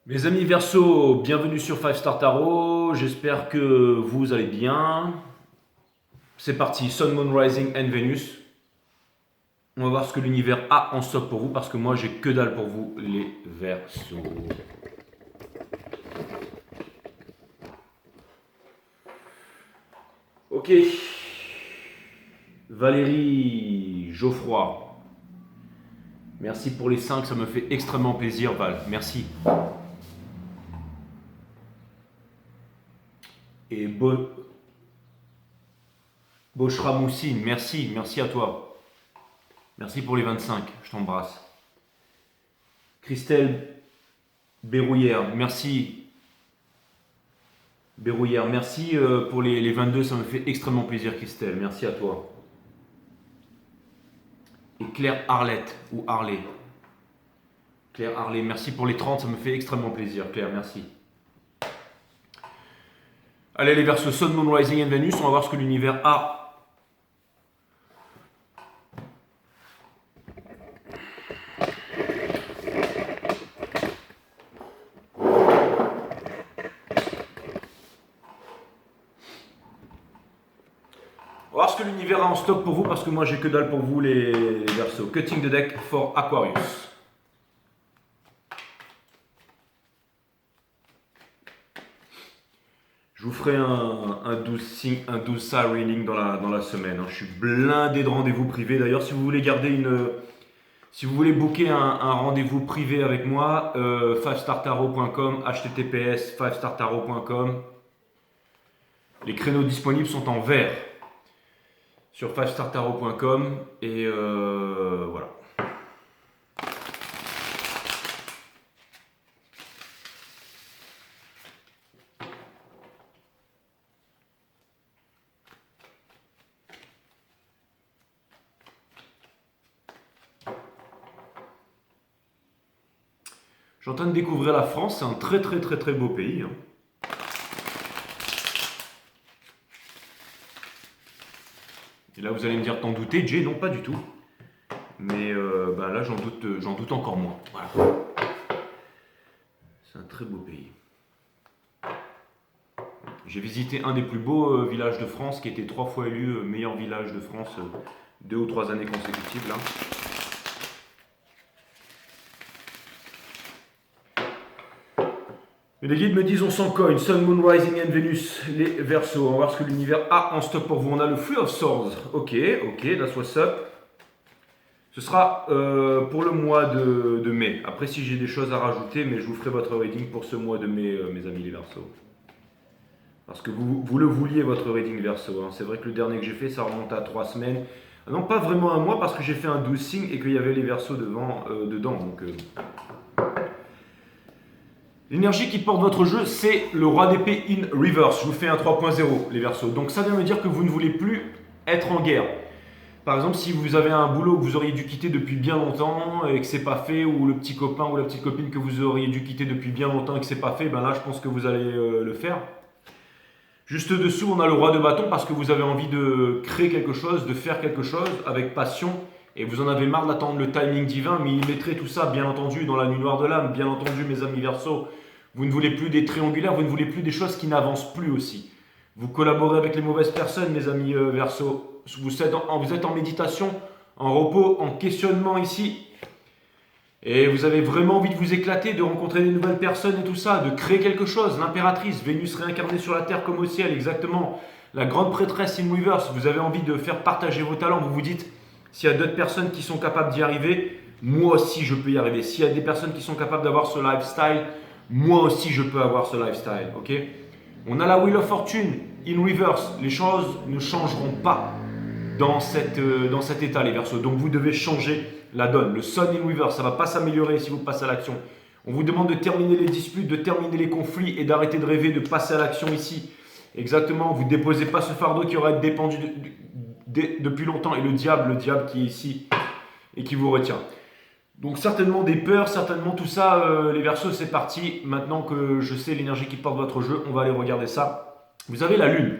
Mes amis Verseau, bienvenue sur 5 Star Tarot, j'espère que vous allez bien. C'est parti, Sun, Moon, Rising and Venus. On va voir ce que l'univers a en stock pour vous, parce que moi j'ai que dalle pour vous les Verseaux. Ok, Valérie Geoffroy, merci pour les 5, ça me fait extrêmement plaisir Val, merci. Et Bochra Moussine, merci à toi. Merci pour les 25, je t'embrasse. Christelle Berrouillère, merci. Berrouillère, merci pour les 22, ça me fait extrêmement plaisir Christelle, merci à toi. Et Claire Arlette, ou Harley. Claire Harley, merci pour les 30, ça me fait extrêmement plaisir Claire, merci. Allez les Verseaux, Sun, Moon, Rising and Venus, on va voir ce que l'univers a. On va voir ce que l'univers a en stock pour vous, parce que moi j'ai que dalle pour vous les Verseaux. Cutting the deck for Aquarius. Je vous ferai un 12 star reading dans la semaine. Je suis blindé de rendez-vous privés. D'ailleurs, si vous voulez si vous voulez booker un rendez-vous privé avec moi, 5startarot.com, https 5startarot.com. Les créneaux disponibles sont en vert sur 5startarot.com et voilà. Je suis en train de découvrir la France, c'est un très beau pays. Et là vous allez me dire, t'en doutais, Jay? Non, pas du tout. Mais là j'en doute encore moins. Voilà. C'est un très beau pays. J'ai visité un des plus beaux villages de France, qui était 3 fois élu meilleur village de France 2 ou 3 années consécutives là. Et les guides me disent on s'en cogne, Sun, Moon, Rising and Venus, les Verseaux. On va voir ce que l'univers a en stock pour vous. On a le Three of Swords. Ok, that's what's up. Ce sera pour le mois de mai. Après, si j'ai des choses à rajouter, mais je vous ferai votre reading pour ce mois de mai, mes amis les Verseaux. Parce que vous le vouliez, votre reading Verseau. C'est vrai que le dernier que j'ai fait, ça remonte à 3 semaines. Non, pas vraiment un mois, parce que j'ai fait un 12 signes et qu'il y avait les Verseaux dedans. Donc, l'énergie qui porte votre jeu, c'est le roi d'épée in reverse. Je vous fais un 3.0, les Verseaux. Donc ça vient me dire que vous ne voulez plus être en guerre. Par exemple, si vous avez un boulot que vous auriez dû quitter depuis bien longtemps et que c'est pas fait, ou le petit copain ou la petite copine que vous auriez dû quitter depuis bien longtemps et que c'est pas fait, ben là je pense que vous allez le faire. Juste dessous, on a le roi de bâton parce que vous avez envie de créer quelque chose, de faire quelque chose avec passion. Et vous en avez marre d'attendre le timing divin, millimétrer tout ça, bien entendu, dans la nuit noire de l'âme. Bien entendu, mes amis Verseaux, Vous ne voulez plus des triangulaires, vous ne voulez plus des choses qui n'avancent plus aussi. Vous collaborez avec les mauvaises personnes, mes amis Verseau. Vous êtes en méditation, en repos, en questionnement ici. Et vous avez vraiment envie de vous éclater, de rencontrer des nouvelles personnes et tout ça, de créer quelque chose. L'impératrice, Vénus réincarnée sur la terre comme au ciel, exactement. La grande prêtresse in reverse, vous avez envie de faire partager vos talents. Vous vous dites, s'il y a d'autres personnes qui sont capables d'y arriver, moi aussi je peux y arriver. S'il y a des personnes qui sont capables d'avoir ce lifestyle, moi aussi je peux avoir ce lifestyle. Ok? On a la Wheel of Fortune in reverse. Les choses ne changeront pas dans cet état, les Verseaux. Donc vous devez changer la donne. Le Sun in reverse, ça ne va pas s'améliorer si vous passez à l'action. On vous demande de terminer les disputes, de terminer les conflits et d'arrêter de rêver, de passer à l'action ici. Exactement, vous ne déposez pas ce fardeau qui aurait dépendu depuis longtemps. Et le diable qui est ici et qui vous retient. Donc certainement des peurs, certainement tout ça, les Verseaux, c'est parti. Maintenant que je sais l'énergie qui porte votre jeu, on va aller regarder ça. Vous avez la Lune.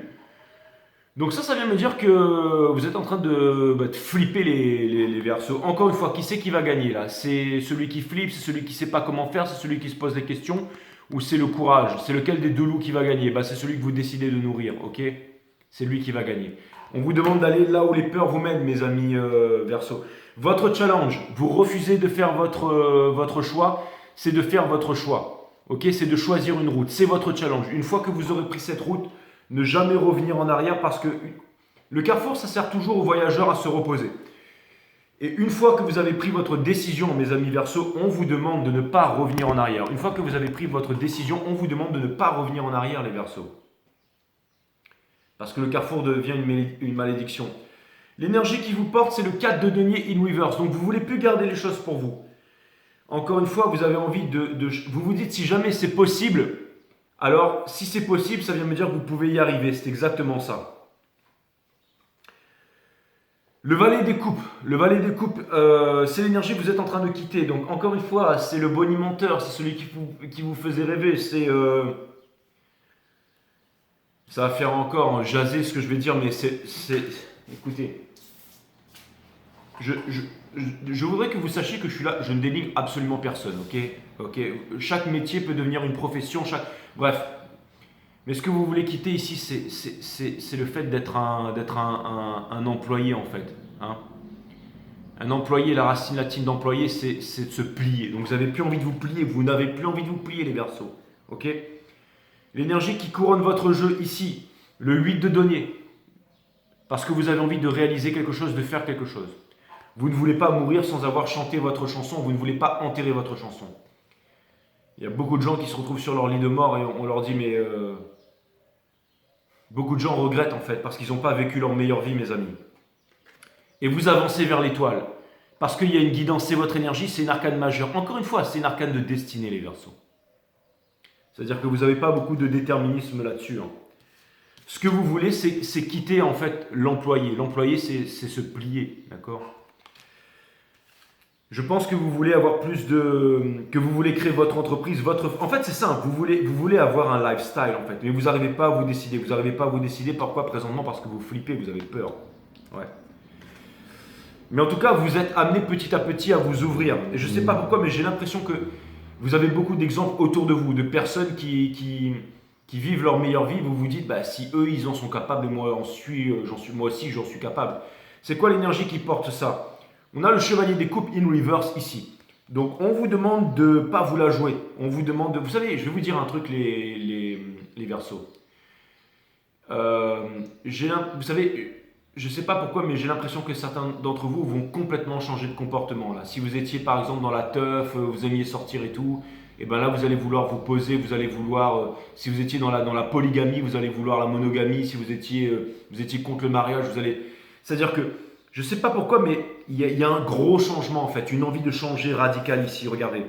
Donc ça vient me dire que vous êtes en train de flipper les Verseaux. Encore une fois, qui c'est qui va gagner là? C'est celui qui flippe, c'est celui qui ne sait pas comment faire, c'est celui qui se pose des questions, ou c'est le courage? C'est lequel des deux loups qui va gagner? C'est celui que vous décidez de nourrir, ok? C'est lui qui va gagner. On vous demande d'aller là où les peurs vous mènent, mes amis Verseaux. Votre challenge, vous refusez de faire votre choix, c'est de faire votre choix. Ok, c'est de choisir une route, c'est votre challenge. Une fois que vous aurez pris cette route, ne jamais revenir en arrière parce que le carrefour, ça sert toujours aux voyageurs à se reposer. Et une fois que vous avez pris votre décision, mes amis Verseaux, on vous demande de ne pas revenir en arrière. Une fois que vous avez pris votre décision, on vous demande de ne pas revenir en arrière, les Verseaux. Parce que le carrefour devient une malédiction. L'énergie qui vous porte, c'est le 4 de denier in reverse. Donc vous ne voulez plus garder les choses pour vous. Encore une fois, vous avez envie vous vous dites si jamais c'est possible, alors si c'est possible, ça vient me dire que vous pouvez y arriver. C'est exactement ça. Le valet des coupes. Le valet des coupes, c'est l'énergie que vous êtes en train de quitter. Donc encore une fois, c'est le bonimenteur, c'est celui qui vous faisait rêver. C'est... ça va faire encore jaser ce que je vais dire, mais c'est... Écoutez, je voudrais que vous sachiez que je suis là, je ne dénigre absolument personne, ok. Chaque métier peut devenir une profession, bref. Mais ce que vous voulez quitter ici, c'est le fait d'être un employé, en fait. Hein. Un employé, la racine latine d'employé, c'est de se plier. Donc vous n'avez plus envie de vous plier, vous n'avez plus envie de vous plier, les Verseaux, ok. L'énergie qui couronne votre jeu ici, le 8 de denier. Parce que vous avez envie de réaliser quelque chose, de faire quelque chose. Vous ne voulez pas mourir sans avoir chanté votre chanson, vous ne voulez pas enterrer votre chanson. Il y a beaucoup de gens qui se retrouvent sur leur lit de mort et on leur dit mais... Beaucoup de gens regrettent en fait parce qu'ils n'ont pas vécu leur meilleure vie, mes amis. Et vous avancez vers l'étoile. Parce qu'il y a une guidance, c'est votre énergie, c'est une arcane majeure. Encore une fois, c'est une arcane de destinée, les Verseaux. C'est-à-dire que vous n'avez pas beaucoup de déterminisme là-dessus. Hein. Ce que vous voulez, c'est quitter en fait l'employé. L'employé, c'est se plier, d'accord? Je pense que vous voulez avoir plus de... que vous voulez créer votre entreprise, En fait, c'est simple, vous voulez avoir un lifestyle, en fait. Mais vous n'arrivez pas à vous décider. Vous n'arrivez pas à vous décider. Pourquoi présentement? Parce que vous flippez, vous avez peur. Ouais. Mais en tout cas, vous êtes amené petit à petit à vous ouvrir. Et je ne sais pas pourquoi, mais j'ai l'impression que vous avez beaucoup d'exemples autour de vous, de personnes qui vivent leur meilleure vie. Vous vous dites, si eux, ils en sont capables, et moi aussi, j'en suis capable. C'est quoi l'énergie qui porte ça? On a le chevalier des coupes in reverse ici. Donc on vous demande de ne pas vous la jouer. On vous demande de... Vous savez, je vais vous dire un truc, les Verseaux. Vous savez, je ne sais pas pourquoi, mais j'ai l'impression que certains d'entre vous vont complètement changer de comportement. Là. Si vous étiez par exemple dans la teuf, vous aimiez sortir et tout, et bien là vous allez vouloir vous poser, vous allez vouloir... si vous étiez dans la polygamie, vous allez vouloir la monogamie. Si vous étiez contre le mariage, vous allez... C'est-à-dire que... Je ne sais pas pourquoi, mais il y a un gros changement en fait, une envie de changer radicale ici, regardez.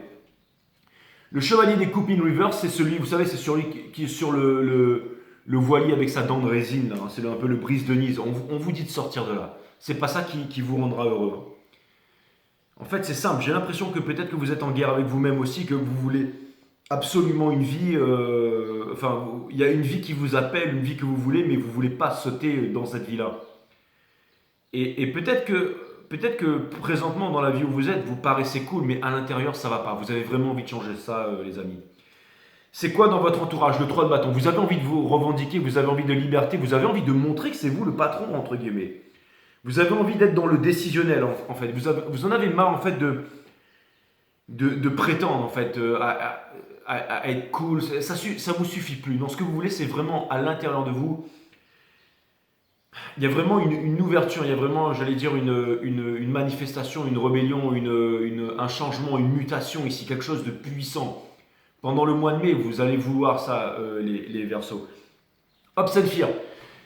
Le chevalier des coupes in reverse, c'est celui, vous savez, c'est celui qui est sur le voilier avec sa dent de résine, là, hein, c'est un peu le brise-Denise. On vous dit de sortir de là. C'est pas ça qui vous rendra heureux. En fait, c'est simple, j'ai l'impression que peut-être que vous êtes en guerre avec vous-même aussi, que vous voulez absolument une vie, il y a une vie qui vous appelle, une vie que vous voulez, mais vous ne voulez pas sauter dans cette vie-là. Et peut-être que présentement dans la vie où vous êtes, vous paraissez cool, mais à l'intérieur ça va pas. Vous avez vraiment envie de changer ça, les amis. C'est quoi dans votre entourage? Le 3 de bâton. Vous avez envie de vous revendiquer, vous avez envie de liberté, vous avez envie de montrer que c'est vous le patron, entre guillemets. Vous avez envie d'être dans le décisionnel, en fait. Vous en avez marre, en fait, de prétendre, en fait, à être cool. Ça vous suffit plus. Non, ce que vous voulez, c'est vraiment à l'intérieur de vous. Il y a vraiment une ouverture, il y a vraiment, j'allais dire, une manifestation, une rébellion, un changement, une mutation ici, quelque chose de puissant. Pendant le mois de mai, vous allez vouloir ça, les Verseaux. Obs and Fear.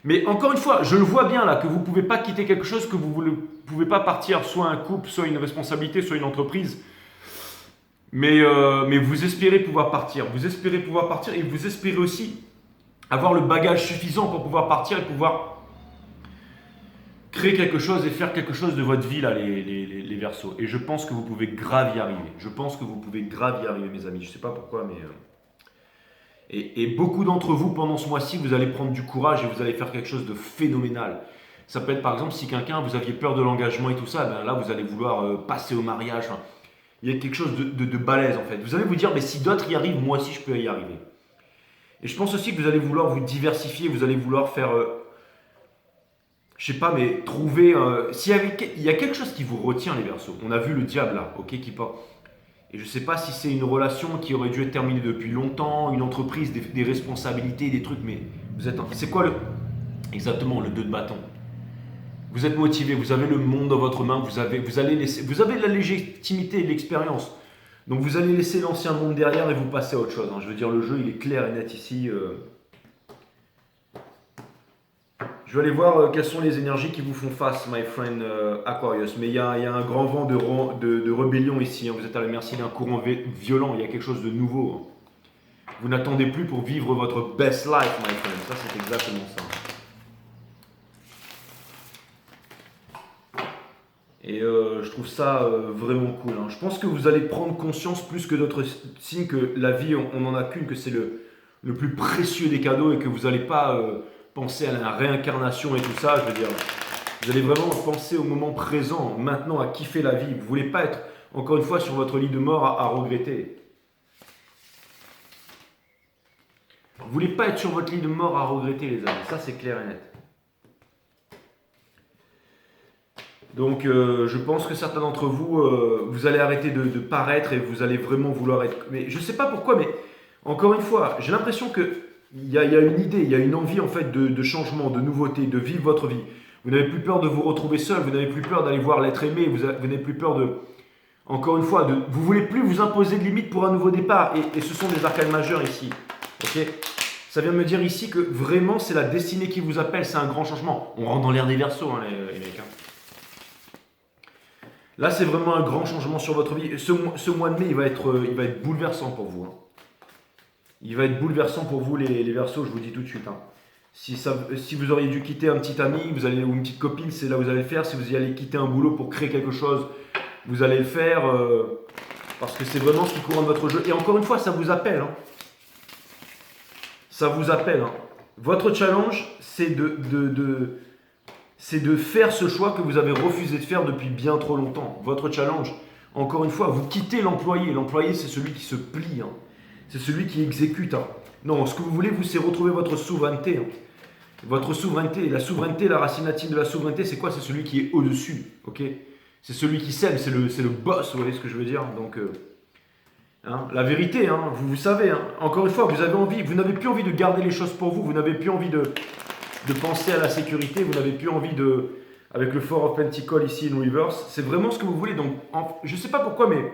Mais encore une fois, je le vois bien là, que vous ne pouvez pas quitter quelque chose, que vous ne pouvez pas partir, soit un couple, soit une responsabilité, soit une entreprise. Mais vous espérez pouvoir partir. Vous espérez pouvoir partir et vous espérez aussi avoir le bagage suffisant pour pouvoir partir et pouvoir créer quelque chose et faire quelque chose de votre vie, là, les Verseaux. Et je pense que vous pouvez grave y arriver. Je pense que vous pouvez grave y arriver, mes amis. Je ne sais pas pourquoi, mais... Et beaucoup d'entre vous, pendant ce mois-ci, vous allez prendre du courage et vous allez faire quelque chose de phénoménal. Ça peut être, par exemple, si quelqu'un, vous aviez peur de l'engagement et tout ça, ben là, vous allez vouloir passer au mariage. Enfin, il y a quelque chose de balèze, en fait. Vous allez vous dire, mais si d'autres y arrivent, moi aussi, je peux y arriver. Et je pense aussi que vous allez vouloir vous diversifier, vous allez vouloir faire... je sais pas, mais trouver... il y a quelque chose qui vous retient, les Verseaux. On a vu le diable, là, ok, qui part. Et je ne sais pas si c'est une relation qui aurait dû être terminée depuis longtemps, une entreprise, des responsabilités, des trucs, mais vous êtes... C'est quoi exactement le 2 de bâton? Vous êtes motivé, vous avez le monde dans votre main, vous avez la légitimité et l'expérience. Donc vous allez laisser l'ancien monde derrière et vous passer à autre chose. Je veux dire, le jeu, il est clair et net ici. Je vais aller voir quelles sont les énergies qui vous font face, my friend Aquarius. Mais il y a un grand vent de rébellion ici. Vous êtes à la merci d'un courant violent. Il y a quelque chose de nouveau. Vous n'attendez plus pour vivre votre best life, my friend. Ça, c'est exactement ça. Et je trouve ça vraiment cool. Je pense que vous allez prendre conscience plus que d'autres signes que la vie, on n'en a qu'une, que c'est le plus précieux des cadeaux et que vous n'allez pas... penser à la réincarnation et tout ça, je veux dire, vous allez vraiment penser au moment présent, maintenant, à kiffer la vie. Vous ne voulez pas être, encore une fois, sur votre lit de mort à regretter. Vous ne voulez pas être sur votre lit de mort à regretter, les amis. Ça, c'est clair et net. Donc, je pense que certains d'entre vous, vous allez arrêter de paraître et vous allez vraiment vouloir être... Mais je ne sais pas pourquoi, mais encore une fois, j'ai l'impression que il y a une idée, il y a une envie en fait de changement, de nouveauté, de vivre votre vie. Vous n'avez plus peur de vous retrouver seul, vous n'avez plus peur d'aller voir l'être aimé, vous n'avez plus peur de... Encore une fois, vous ne voulez plus vous imposer de limites pour un nouveau départ. Et ce sont des arcanes majeures ici. Ok, ça vient me dire ici que vraiment c'est la destinée qui vous appelle, c'est un grand changement. On rentre dans l'ère des Verseaux, les mecs. Là, c'est vraiment un grand changement sur votre vie. Ce mois de mai, il va être bouleversant pour vous. Il va être bouleversant pour vous, les Verseaux, je vous dis tout de suite. Si vous auriez dû quitter un petit ami ou une petite copine, c'est là où vous allez le faire. Si vous y allez quitter un boulot pour créer quelque chose, vous allez le faire. Parce que c'est vraiment ce qui couronne votre jeu. Et encore une fois, ça vous appelle. Ça vous appelle. Votre challenge, c'est de faire ce choix que vous avez refusé de faire depuis bien trop longtemps. Votre challenge, encore une fois, vous quittez l'employé. L'employé, c'est celui qui se plie. C'est celui qui exécute. Non, ce que vous voulez, vous, c'est retrouver votre souveraineté. Votre souveraineté. La souveraineté, la racine latine de la souveraineté, c'est quoi? C'est celui qui est au-dessus. Ok, c'est celui qui sème, c'est le boss, vous voyez ce que je veux dire? Donc, la vérité, vous savez, encore une fois, vous n'avez plus envie de garder les choses pour vous, vous n'avez plus envie de penser à la sécurité, vous n'avez plus envie avec le Four of Pentacles ici, in reverse, c'est vraiment ce que vous voulez. Donc, je ne sais pas pourquoi, mais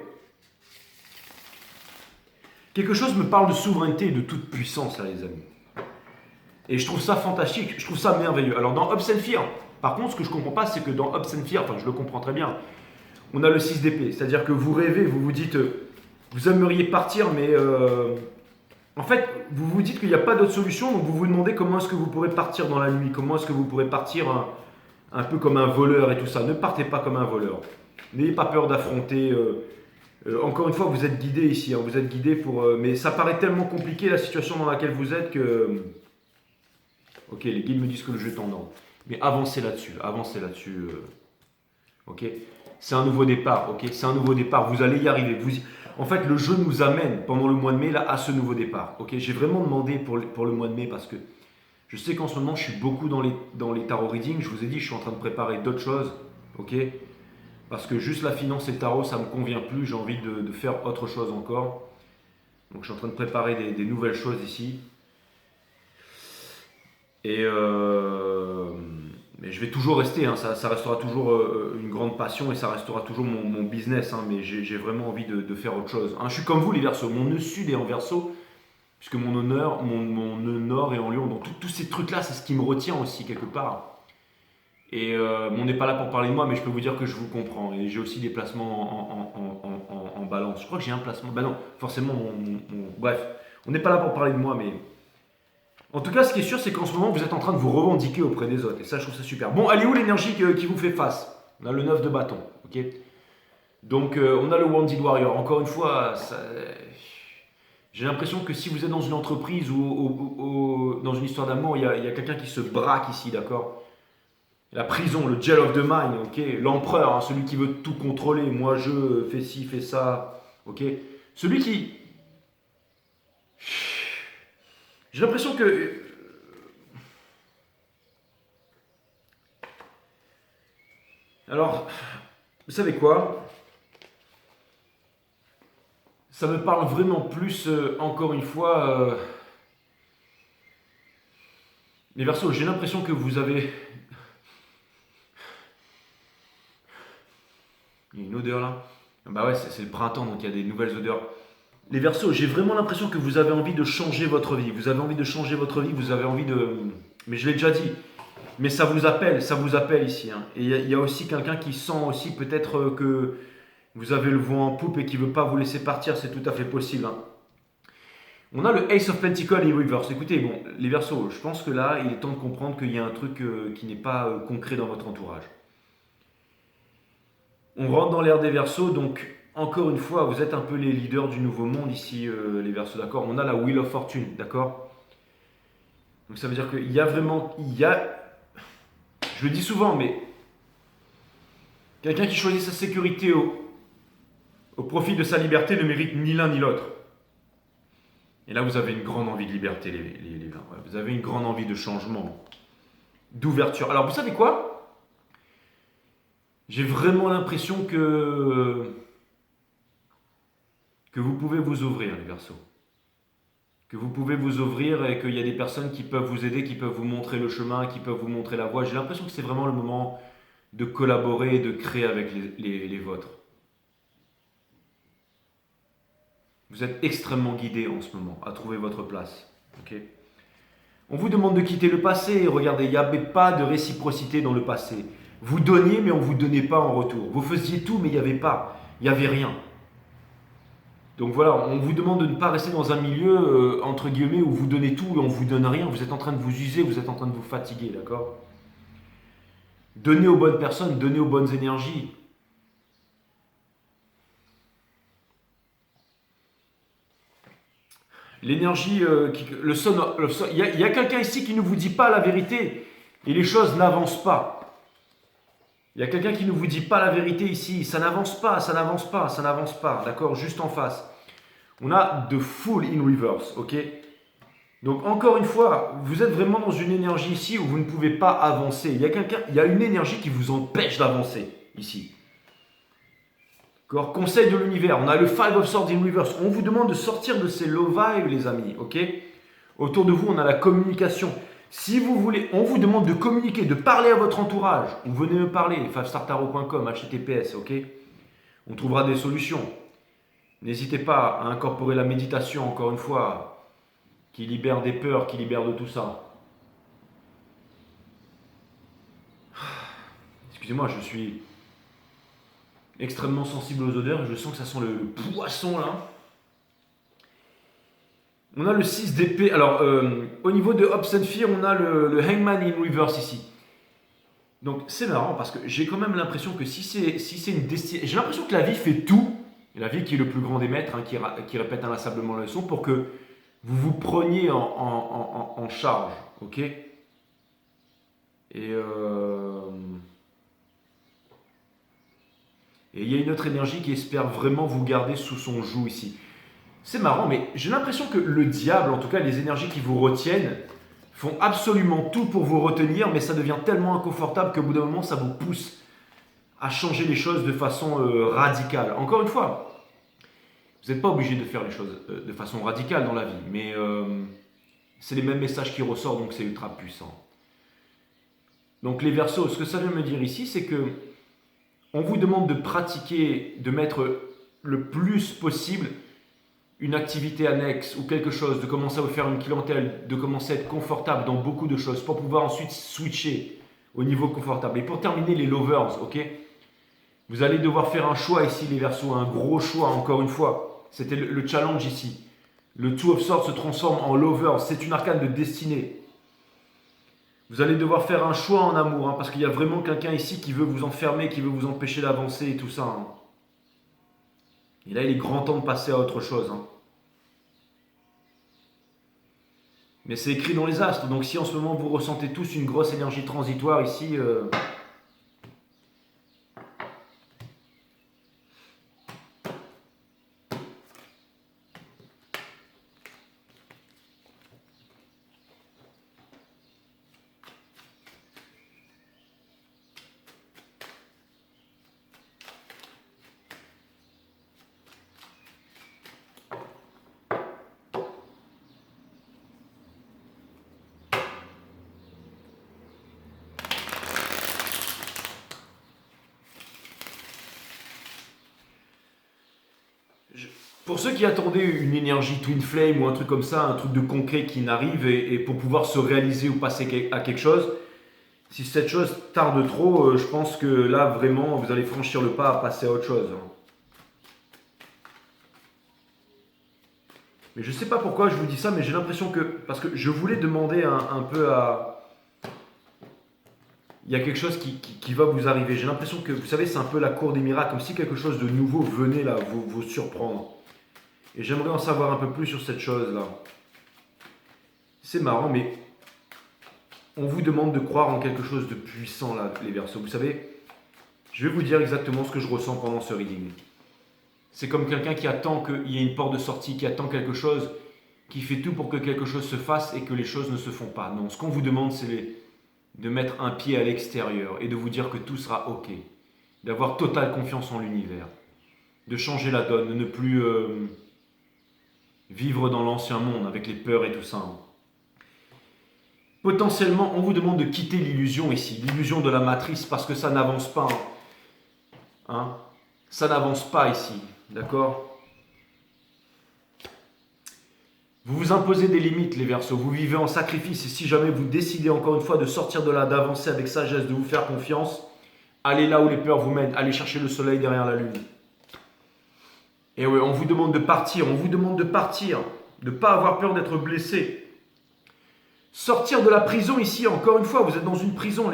quelque chose me parle de souveraineté et de toute puissance, là, les amis. Et je trouve ça fantastique, je trouve ça merveilleux. Alors, dans Obs and Fear, par contre, ce que je ne comprends pas, c'est que dans Obs and Fear, enfin, je le comprends très bien, on a le 6 d'épée. C'est-à-dire que vous rêvez, vous vous dites, vous aimeriez partir, mais en fait, vous vous dites qu'il n'y a pas d'autre solution, donc vous vous demandez comment est-ce que vous pourrez partir dans la nuit, comment est-ce que vous pourrez partir un peu comme un voleur et tout ça. Ne partez pas comme un voleur. N'ayez pas peur d'affronter... encore une fois, vous êtes guidé ici, vous êtes guidé pour... mais ça paraît tellement compliqué la situation dans laquelle vous êtes que... ok, les guides me disent que le jeu est tendance. Mais avancez là-dessus, ok. C'est un nouveau départ, ok. C'est un nouveau départ, vous allez y arriver. En fait, le jeu nous amène pendant le mois de mai là, à ce nouveau départ. Ok, j'ai vraiment demandé pour le mois de mai parce que je sais qu'en ce moment, je suis beaucoup dans les tarot reading. Je vous ai dit, je suis en train de préparer d'autres choses. Ok, parce que juste la finance et le tarot, ça me convient plus. J'ai envie de faire autre chose encore. Donc, je suis en train de préparer des nouvelles choses ici. Et mais je vais toujours rester, hein, ça restera toujours une grande passion et ça restera toujours mon business, hein, mais j'ai vraiment envie de faire autre chose. Hein, je suis comme vous les Verseaux, mon nœud sud est en Verseau, puisque mon nœud nord est en Lion, donc tous ces trucs-là, c'est ce qui me retient aussi quelque part. Et on n'est pas là pour parler de moi, mais je peux vous dire que je vous comprends. Et j'ai aussi des placements en balance. Je crois que j'ai un placement. Ben non, forcément, bref, on n'est pas là pour parler de moi, mais en tout cas, ce qui est sûr, c'est qu'en ce moment, vous êtes en train de vous revendiquer auprès des autres. Et ça, je trouve ça super. Bon, elle est où l'énergie qui vous fait face? On a le 9 de bâton. Ok. Donc, on a le Wounded Warrior. Encore une fois, j'ai l'impression que si vous êtes dans une entreprise ou dans une histoire d'amour, il y a quelqu'un qui se braque ici, d'accord? La prison, le jail of the mind, ok? L'empereur, hein, celui qui veut tout contrôler. Moi, je fais ci, fais ça, ok? Celui qui. J'ai l'impression que. Alors, vous savez quoi? Ça me parle vraiment plus, encore une fois, les Verseaux, j'ai l'impression que vous avez. Il y a une odeur là. Bah ouais, c'est le printemps, donc il y a des nouvelles odeurs. Les Verseaux, j'ai vraiment l'impression que vous avez envie de changer votre vie. Vous avez envie de changer votre vie, vous avez envie de. Mais je l'ai déjà dit. Mais ça vous appelle ici. Hein. Et il y a aussi quelqu'un qui sent aussi peut-être que vous avez le vent en poupe et qui ne veut pas vous laisser partir, c'est tout à fait possible. Hein. On a le Ace of Pentacles et Reverse. Écoutez, bon, les Verseaux, je pense que là, il est temps de comprendre qu'il y a un truc qui n'est pas concret dans votre entourage. On rentre dans l'ère des Verseaux, donc encore une fois, vous êtes un peu les leaders du nouveau monde ici, les Verseaux, d'accord? On a la Wheel of Fortune, d'accord? Donc ça veut dire qu'il y a vraiment, je le dis souvent, mais quelqu'un qui choisit sa sécurité au profit de sa liberté ne mérite ni l'un ni l'autre. Et là, vous avez une grande envie de liberté, les gars. Vous avez une grande envie de changement, d'ouverture. Alors, vous savez quoi? J'ai vraiment l'impression que vous pouvez vous ouvrir, les Verseaux. Que vous pouvez vous ouvrir et qu'il y a des personnes qui peuvent vous aider, qui peuvent vous montrer le chemin, qui peuvent vous montrer la voie. J'ai l'impression que c'est vraiment le moment de collaborer et de créer avec les vôtres. Vous êtes extrêmement guidé en ce moment à trouver votre place. Okay, on vous demande de quitter le passé. Regardez, il n'y avait pas de réciprocité dans le passé. Vous donniez, mais on ne vous donnait pas en retour. Vous faisiez tout, mais il n'y avait pas. Il n'y avait rien. Donc voilà, on vous demande de ne pas rester dans un milieu, entre guillemets, où vous donnez tout et on ne vous donne rien. Vous êtes en train de vous user, vous êtes en train de vous fatiguer, d'accord? Donnez aux bonnes personnes, donnez aux bonnes énergies. L'énergie, le son, il y a quelqu'un ici qui ne vous dit pas la vérité et les choses n'avancent pas. Il y a quelqu'un qui ne vous dit pas la vérité ici, ça n'avance pas, ça n'avance pas, ça n'avance pas, d'accord, juste en face. On a The Fool in reverse, ok? Donc encore une fois, vous êtes vraiment dans une énergie ici où vous ne pouvez pas avancer. Il y a une énergie qui vous empêche d'avancer ici. Conseil de l'univers, on a le Five of Swords in Reverse. On vous demande de sortir de ces low vibes, les amis, ok? Autour de vous, on a la communication. Si vous voulez, on vous demande de communiquer, de parler à votre entourage. Vous venez me parler, 5startarot.com, https, ok? On trouvera des solutions. N'hésitez pas à incorporer la méditation, encore une fois, qui libère des peurs, qui libère de tout ça. Excusez-moi, je suis extrêmement sensible aux odeurs et je sens que ça sent le poisson là. On a le 6 d'épée. Alors, au niveau de Hopes and Fear, on a le Hangman in Reverse ici. Donc, c'est marrant parce que j'ai quand même l'impression que si c'est une destination. J'ai l'impression que la vie fait tout, et la vie qui est le plus grand des maîtres, hein, qui répète inlassablement la leçon, pour que vous vous preniez en charge. Ok? Et. Et il y a une autre énergie qui espère vraiment vous garder sous son joug ici. C'est marrant, mais j'ai l'impression que le diable, en tout cas les énergies qui vous retiennent, font absolument tout pour vous retenir, mais ça devient tellement inconfortable qu'au bout d'un moment, ça vous pousse à changer les choses de façon radicale. Encore une fois, vous n'êtes pas obligé de faire les choses de façon radicale dans la vie, mais c'est les mêmes messages qui ressortent, donc c'est ultra puissant. Donc les Verseaux, ce que ça veut me dire ici, c'est que on vous demande de pratiquer, de mettre le plus possible une activité annexe ou quelque chose, de commencer à vous faire une clientèle, de commencer à être confortable dans beaucoup de choses pour pouvoir ensuite switcher au niveau confortable. Et pour terminer, les lovers, ok? Vous allez devoir faire un choix ici, les Verseaux, un gros choix, encore une fois. C'était le challenge ici. Le Two of Swords se transforme en lovers, c'est une arcane de destinée. Vous allez devoir faire un choix en amour, hein, parce qu'il y a vraiment quelqu'un ici qui veut vous enfermer, qui veut vous empêcher d'avancer et tout ça. Hein. Et là, il est grand temps de passer à autre chose. Hein. Mais c'est écrit dans les astres, donc si en ce moment vous ressentez tous une grosse énergie transitoire ici, pour ceux qui attendaient une énergie Twin Flame ou un truc comme ça, un truc de concret qui n'arrive et pour pouvoir se réaliser ou passer à quelque chose, si cette chose tarde trop, je pense que là vraiment vous allez franchir le pas à passer à autre chose. Hein. Mais je ne sais pas pourquoi je vous dis ça, mais j'ai l'impression que, parce que je voulais demander un peu à... Il y a quelque chose qui va vous arriver. J'ai l'impression que, vous savez, c'est un peu la cour des miracles, comme si quelque chose de nouveau venait là vous surprendre. Et j'aimerais en savoir un peu plus sur cette chose-là. C'est marrant, mais on vous demande de croire en quelque chose de puissant, là, les Verseaux. Vous savez, je vais vous dire exactement ce que je ressens pendant ce reading. C'est comme quelqu'un qui attend qu'il y ait une porte de sortie, qui attend quelque chose, qui fait tout pour que quelque chose se fasse et que les choses ne se font pas. Non, ce qu'on vous demande, c'est de mettre un pied à l'extérieur et de vous dire que tout sera ok. D'avoir totale confiance en l'univers. De changer la donne, de ne plus... vivre dans l'ancien monde avec les peurs et tout ça. Potentiellement, on vous demande de quitter l'illusion ici, l'illusion de la matrice, parce que ça n'avance pas. Hein. Ça n'avance pas ici, d'accord? Vous vous imposez des limites, les Verseaux, vous vivez en sacrifice, et si jamais vous décidez encore une fois de sortir de là, d'avancer avec sagesse, de vous faire confiance, allez là où les peurs vous mènent, allez chercher le soleil derrière la lune. Et oui, on vous demande de partir, de ne pas avoir peur d'être blessé. Sortir de la prison ici, encore une fois, vous êtes dans une prison,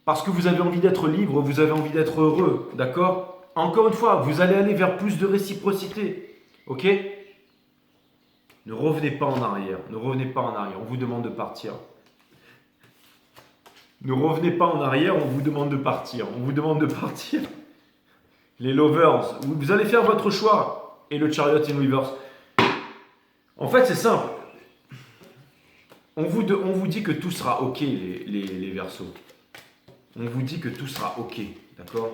parce que vous avez envie d'être libre, vous avez envie d'être heureux, d'accord? Encore une fois, vous allez aller vers plus de réciprocité, ok? Ne revenez pas en arrière, ne revenez pas en arrière, on vous demande de partir. Ne revenez pas en arrière, on vous demande de partir, on vous demande de partir. Les lovers, vous allez faire votre choix. Et le Chariot in reverse. En fait, c'est simple. On vous dit que tout sera ok, les Verseaux. On vous dit que tout sera ok, d'accord?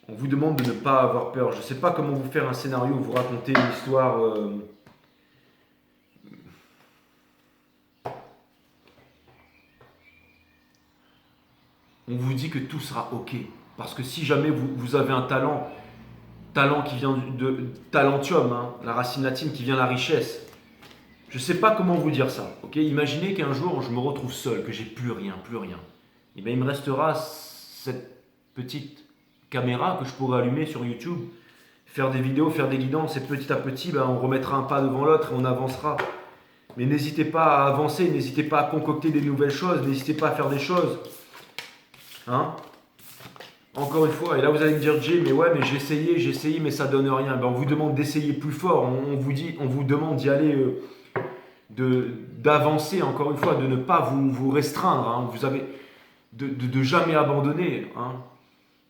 On vous demande de ne pas avoir peur. Je ne sais pas comment vous faire un scénario, vous raconter une histoire... On vous dit que tout sera ok. Parce que si jamais vous avez un talent qui vient de talentium, hein, la racine latine qui vient de la richesse, je ne sais pas comment vous dire ça. Ok, imaginez qu'un jour je me retrouve seul, que j'ai plus rien. Et bien il me restera cette petite caméra que je pourrais allumer sur YouTube, faire des vidéos, faire des guidances, et petit à petit, ben, on remettra un pas devant l'autre et on avancera. Mais n'hésitez pas à avancer, n'hésitez pas à concocter des nouvelles choses, n'hésitez pas à faire des choses. Hein? Encore une fois, et là vous allez me dire, Jay, mais ouais, mais j'ai essayé, mais ça donne rien. Ben, on vous demande d'essayer plus fort, on vous demande d'y aller, d'avancer, encore une fois, de ne pas vous restreindre, hein. Vous avez de jamais abandonner. Hein.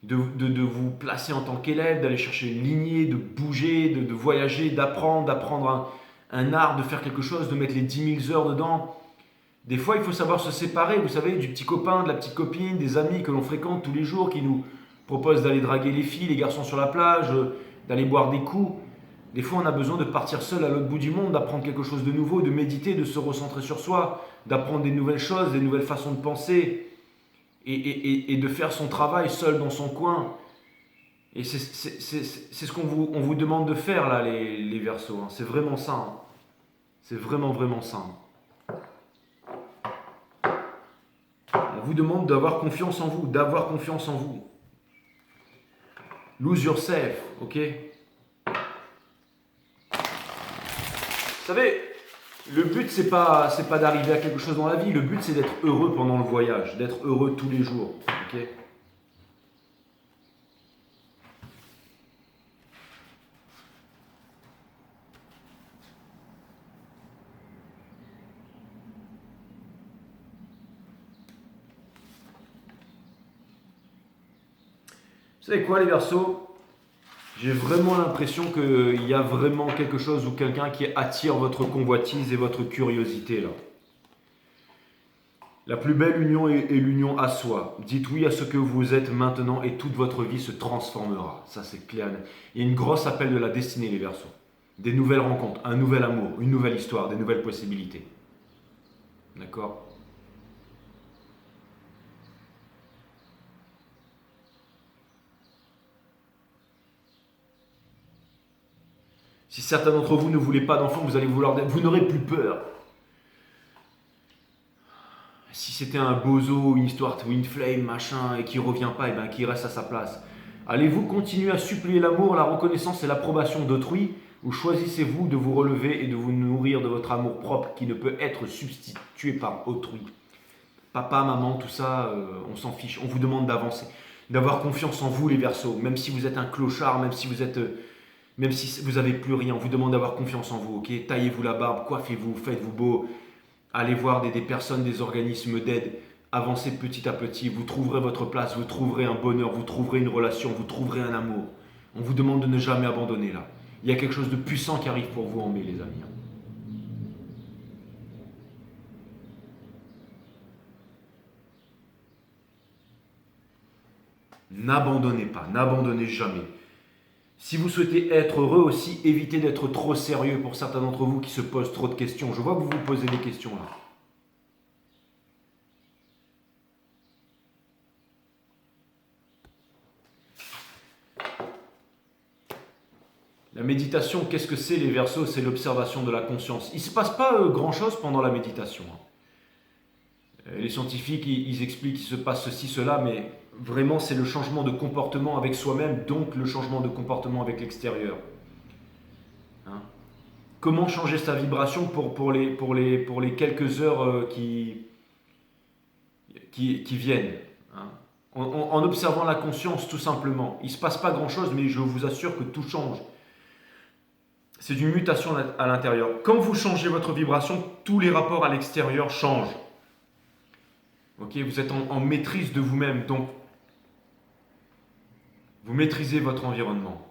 de vous placer en tant qu'élève, d'aller chercher une lignée, de bouger, de voyager, d'apprendre un art, de faire quelque chose, de mettre les 10 000 heures dedans. Des fois, il faut savoir se séparer, vous savez, du petit copain, de la petite copine, des amis que l'on fréquente tous les jours, qui nous proposent d'aller draguer les filles, les garçons sur la plage, d'aller boire des coups. Des fois, on a besoin de partir seul à l'autre bout du monde, d'apprendre quelque chose de nouveau, de méditer, de se recentrer sur soi, d'apprendre des nouvelles choses, des nouvelles façons de penser, et de faire son travail seul dans son coin. Et c'est ce on vous demande de faire, là, les Verseaux. Hein. C'est vraiment ça. Hein. C'est vraiment, vraiment ça. Hein. On vous demande d'avoir confiance en vous, d'avoir confiance en vous. Lose yourself, ok? Vous savez, le but, c'est pas d'arriver à quelque chose dans la vie. Le but, c'est d'être heureux pendant le voyage, d'être heureux tous les jours, ok? Vous savez quoi, les Verseaux? J'ai vraiment l'impression qu'il y a vraiment quelque chose ou quelqu'un qui attire votre convoitise et votre curiosité là. La plus belle union est l'union à soi. Dites oui à ce que vous êtes maintenant et toute votre vie se transformera. Ça c'est clair. Il y a une grosse appel de la destinée, les Verseaux. Des nouvelles rencontres, un nouvel amour, une nouvelle histoire, des nouvelles possibilités. D'accord ? Si certains d'entre vous ne voulaient pas d'enfants, vous allez vouloir vous n'aurez plus peur. Si c'était un bozo, une histoire twin flame, machin, et qui revient pas, et ben qui reste à sa place. Allez-vous continuer à supplier l'amour, la reconnaissance et l'approbation d'autrui, ou choisissez-vous de vous relever et de vous nourrir de votre amour propre qui ne peut être substitué par autrui? Papa, maman, tout ça, on s'en fiche. On vous demande d'avancer, d'avoir confiance en vous, les Verseaux. Même si vous êtes un clochard, même si vous avez plus rien, on vous demande d'avoir confiance en vous, ok? Taillez-vous la barbe, coiffez-vous, faites-vous beau. Allez voir des personnes, des organismes d'aide. Avancez petit à petit. Vous trouverez votre place, vous trouverez un bonheur, vous trouverez une relation, vous trouverez un amour. On vous demande de ne jamais abandonner là. Il y a quelque chose de puissant qui arrive pour vous en mai, les amis. N'abandonnez pas, n'abandonnez jamais. Si vous souhaitez être heureux aussi, évitez d'être trop sérieux pour certains d'entre vous qui se posent trop de questions. Je vois que vous vous posez des questions là. La méditation, qu'est-ce que c'est, les Verseaux? C'est l'observation de la conscience. Il ne se passe pas grand-chose pendant la méditation. Les scientifiques, ils expliquent qu'il se passe ceci, cela, mais vraiment, c'est le changement de comportement avec soi-même, donc le changement de comportement avec l'extérieur. Hein? Comment changer sa vibration pour les quelques heures qui viennent, hein? En observant la conscience, tout simplement. Il ne se passe pas grand-chose, mais je vous assure que tout change. C'est une mutation à l'intérieur. Quand vous changez votre vibration, tous les rapports à l'extérieur changent. Ok, vous êtes en maîtrise de vous-même, donc vous maîtrisez votre environnement.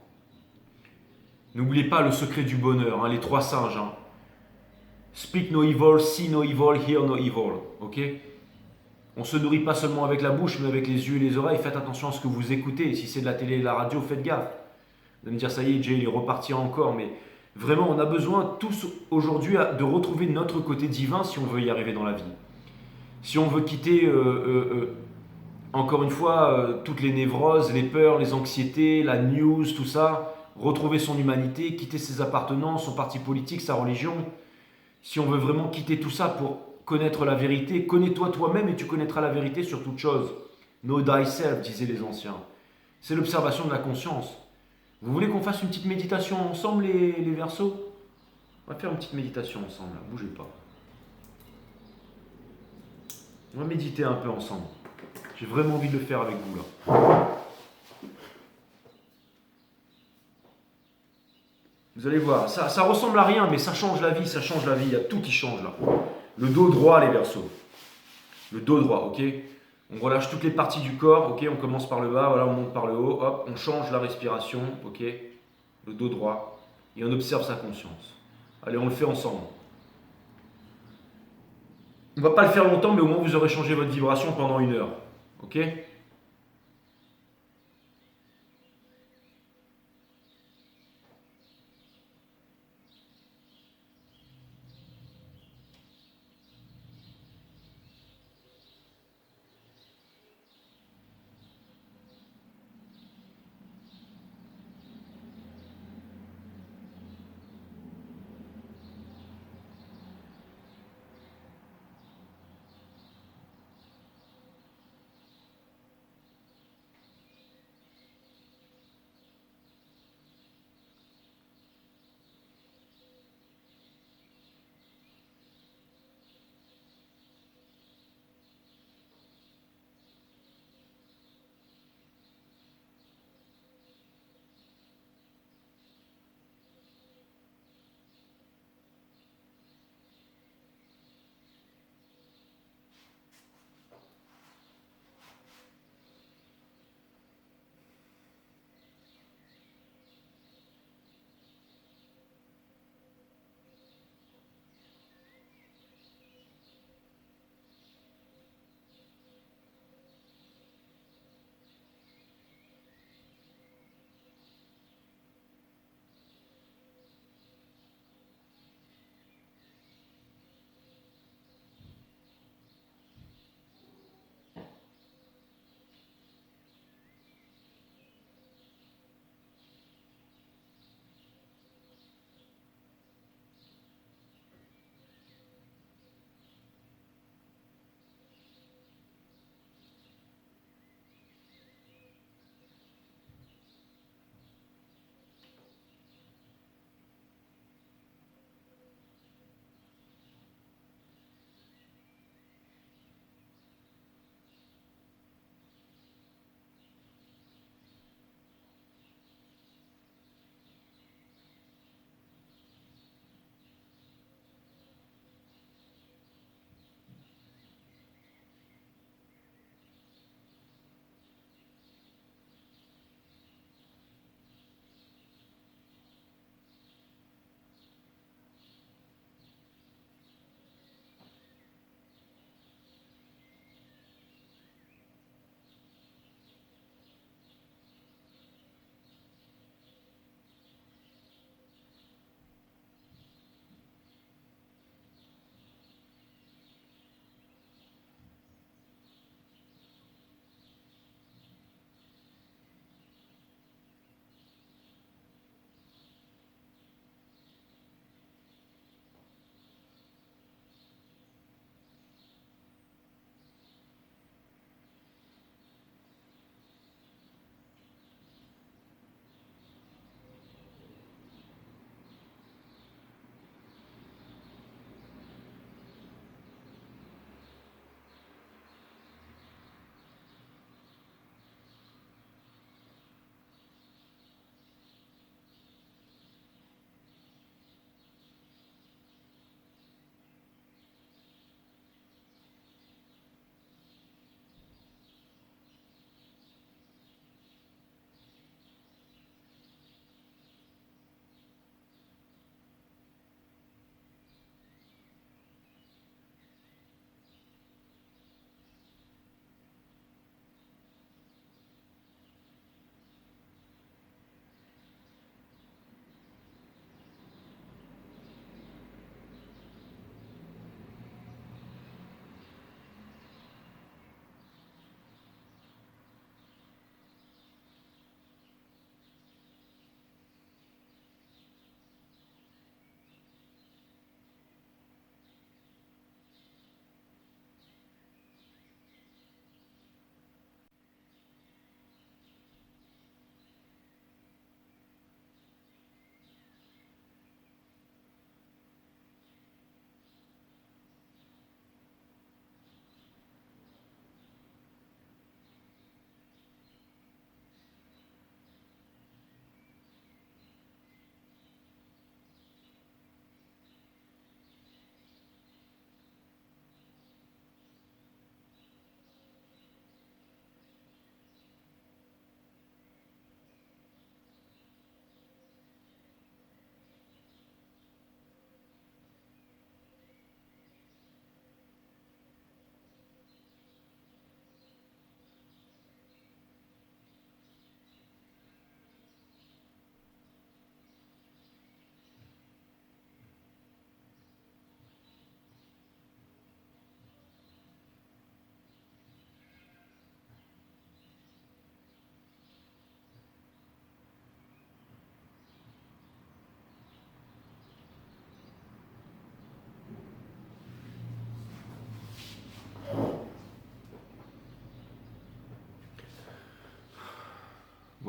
N'oubliez pas le secret du bonheur, hein, les 3 singes. Hein. Speak no evil, see no evil, hear no evil. Ok? On ne se nourrit pas seulement avec la bouche, mais avec les yeux et les oreilles. Faites attention à ce que vous écoutez. Si c'est de la télé et de la radio, faites gaffe. Vous allez me dire, ça y est, Jay, il est reparti encore. Mais vraiment, on a besoin tous aujourd'hui de retrouver notre côté divin si on veut y arriver dans la vie. Si on veut quitter, encore une fois, toutes les névroses, les peurs, les anxiétés, la news, tout ça, retrouver son humanité, quitter ses appartenances, son parti politique, sa religion, si on veut vraiment quitter tout ça pour connaître la vérité, connais-toi toi-même et tu connaîtras la vérité sur toute chose. Know thyself, disaient les anciens. C'est l'observation de la conscience. Vous voulez qu'on fasse une petite méditation ensemble, les Verseaux? On va faire une petite méditation ensemble, là. Bougez pas. On va méditer un peu ensemble. J'ai vraiment envie de le faire avec vous là. Vous allez voir, ça ressemble à rien, mais ça change la vie, ça change la vie. Il y a tout qui change là. Le dos droit, les Verseaux. Le dos droit, ok? On relâche toutes les parties du corps, ok, on commence par le bas, voilà, on monte par le haut, hop, on change la respiration, ok, le dos droit, et on observe sa conscience. Allez, on le fait ensemble. On va pas le faire longtemps, mais au moins vous aurez changé votre vibration pendant 1 heure, ok?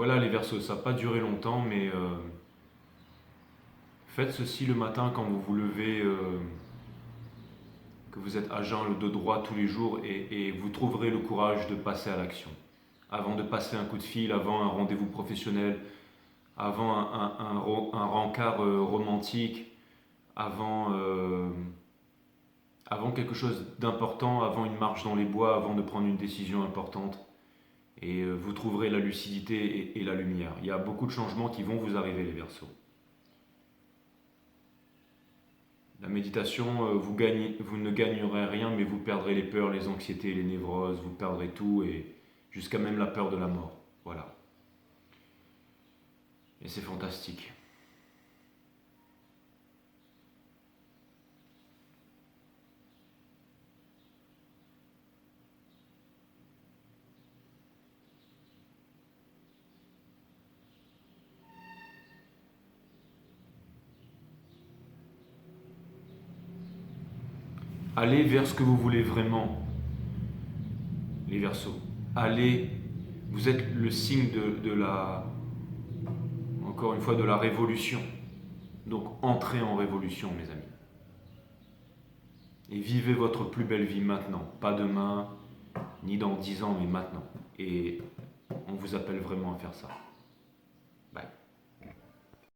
Voilà les Verseaux, ça n'a pas duré longtemps, mais faites ceci le matin quand vous vous levez, que vous êtes à jeun, le dos droit tous les jours, et vous trouverez le courage de passer à l'action. Avant de passer un coup de fil, avant un rendez-vous professionnel, avant un rencard romantique, avant, avant quelque chose d'important, avant une marche dans les bois, avant de prendre une décision importante. Et vous trouverez la lucidité et la lumière. Il y a beaucoup de changements qui vont vous arriver, les Verseaux. La méditation, vous ne gagnerez rien, mais vous perdrez les peurs, les anxiétés, les névroses, vous perdrez tout, et jusqu'à même la peur de la mort. Voilà. Et c'est fantastique. Allez vers ce que vous voulez vraiment, les Verseaux. Allez, vous êtes le signe de la, encore une fois, de la révolution. Donc entrez en révolution, mes amis. Et vivez votre plus belle vie maintenant, pas demain, ni dans 10 ans, mais maintenant. Et on vous appelle vraiment à faire ça.